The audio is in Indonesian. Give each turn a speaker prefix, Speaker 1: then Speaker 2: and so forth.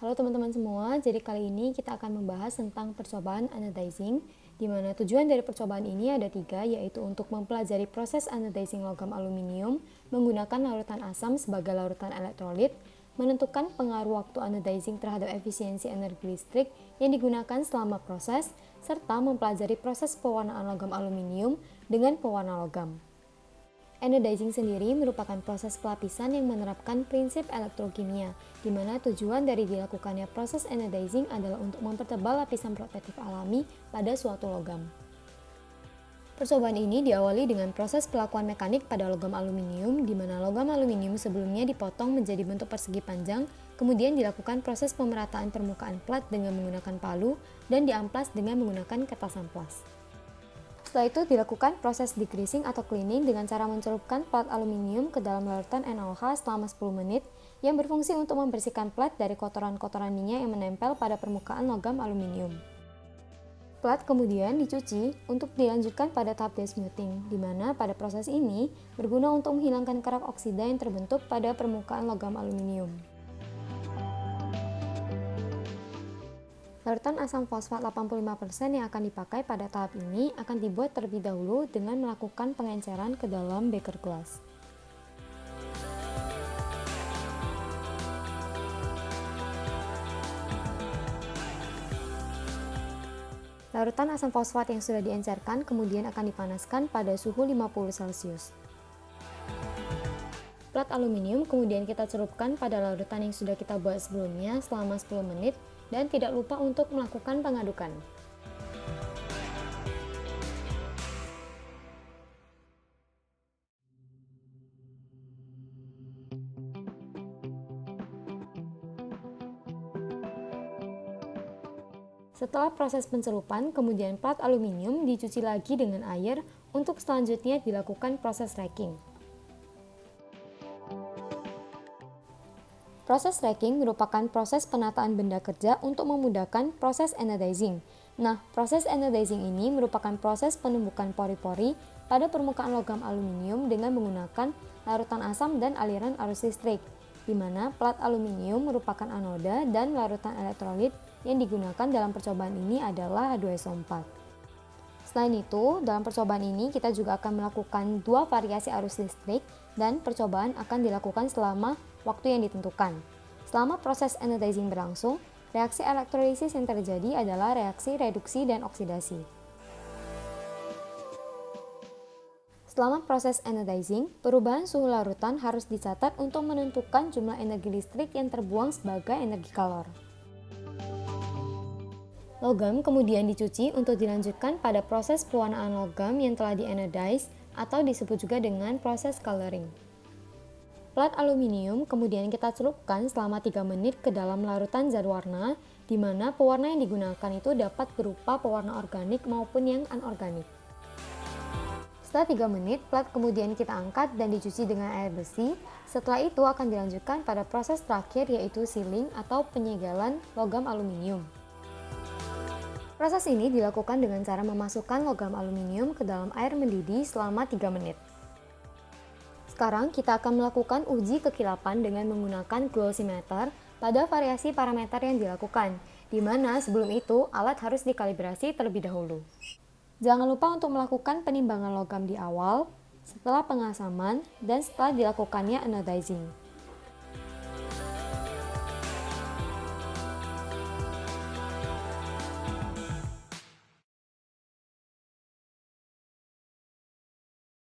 Speaker 1: Halo teman-teman semua, jadi kali ini kita akan membahas tentang percobaan anodizing, di mana tujuan dari percobaan ini ada 3, yaitu untuk mempelajari proses anodizing logam aluminium menggunakan larutan asam sebagai larutan elektrolit, menentukan pengaruh waktu anodizing terhadap efisiensi energi listrik yang digunakan selama proses, serta mempelajari proses pewarnaan logam aluminium dengan pewarna logam. Anodizing sendiri merupakan proses pelapisan yang menerapkan prinsip elektrokimia, di mana tujuan dari dilakukannya proses anodizing adalah untuk mempertebal lapisan protektif alami pada suatu logam. Percobaan ini diawali dengan proses pelakuan mekanik pada logam aluminium, di mana logam aluminium sebelumnya dipotong menjadi bentuk persegi panjang, kemudian dilakukan proses pemerataan permukaan plat dengan menggunakan palu, dan diamplas dengan menggunakan kertas amplas. Setelah itu dilakukan proses degreasing atau cleaning dengan cara mencelupkan plat aluminium ke dalam larutan NaOH selama 10 menit yang berfungsi untuk membersihkan plat dari kotoran-kotoran minyak yang menempel pada permukaan logam aluminium. Plat kemudian dicuci untuk dilanjutkan pada tahap desmoothing, di mana pada proses ini berguna untuk menghilangkan kerak oksida yang terbentuk pada permukaan logam aluminium. Larutan asam fosfat 85% yang akan dipakai pada tahap ini akan dibuat terlebih dahulu dengan melakukan pengenceran ke dalam beker gelas. Larutan asam fosfat yang sudah diencerkan kemudian akan dipanaskan pada suhu 50°C. Plat aluminium kemudian kita celupkan pada larutan yang sudah kita buat sebelumnya selama 10 menit dan tidak lupa untuk melakukan pengadukan. Setelah proses pencelupan, kemudian plat aluminium dicuci lagi dengan air untuk selanjutnya dilakukan proses racking. Proses racking merupakan proses penataan benda kerja untuk memudahkan proses anodizing. Nah, proses anodizing ini merupakan proses penumbukan pori-pori pada permukaan logam aluminium dengan menggunakan larutan asam dan aliran arus listrik, di mana plat aluminium merupakan anoda dan larutan elektrolit yang digunakan dalam percobaan ini adalah H2SO4. Selain itu, dalam percobaan ini kita juga akan melakukan 2 variasi arus listrik dan percobaan akan dilakukan selama waktu yang ditentukan. Selama proses anodizing berlangsung, reaksi elektrolisis yang terjadi adalah reaksi reduksi dan oksidasi. Selama proses anodizing, perubahan suhu larutan harus dicatat untuk menentukan jumlah energi listrik yang terbuang sebagai energi kalor. Logam kemudian dicuci untuk dilanjutkan pada proses pewarnaan logam yang telah di-anodize atau disebut juga dengan proses coloring. Plat aluminium kemudian kita celupkan selama 3 menit ke dalam larutan zat warna, di mana pewarna yang digunakan itu dapat berupa pewarna organik maupun yang anorganik. Setelah 3 menit, plat kemudian kita angkat dan dicuci dengan air bersih. Setelah itu akan dilanjutkan pada proses terakhir yaitu sealing atau penyegelan logam aluminium. Proses ini dilakukan dengan cara memasukkan logam aluminium ke dalam air mendidih selama 3 menit. Sekarang kita akan melakukan uji kekilapan dengan menggunakan gluosimeter pada variasi parameter yang dilakukan, di mana sebelum itu alat harus dikalibrasi terlebih dahulu. Jangan lupa untuk melakukan penimbangan logam di awal, setelah pengasaman, dan setelah dilakukannya anodizing.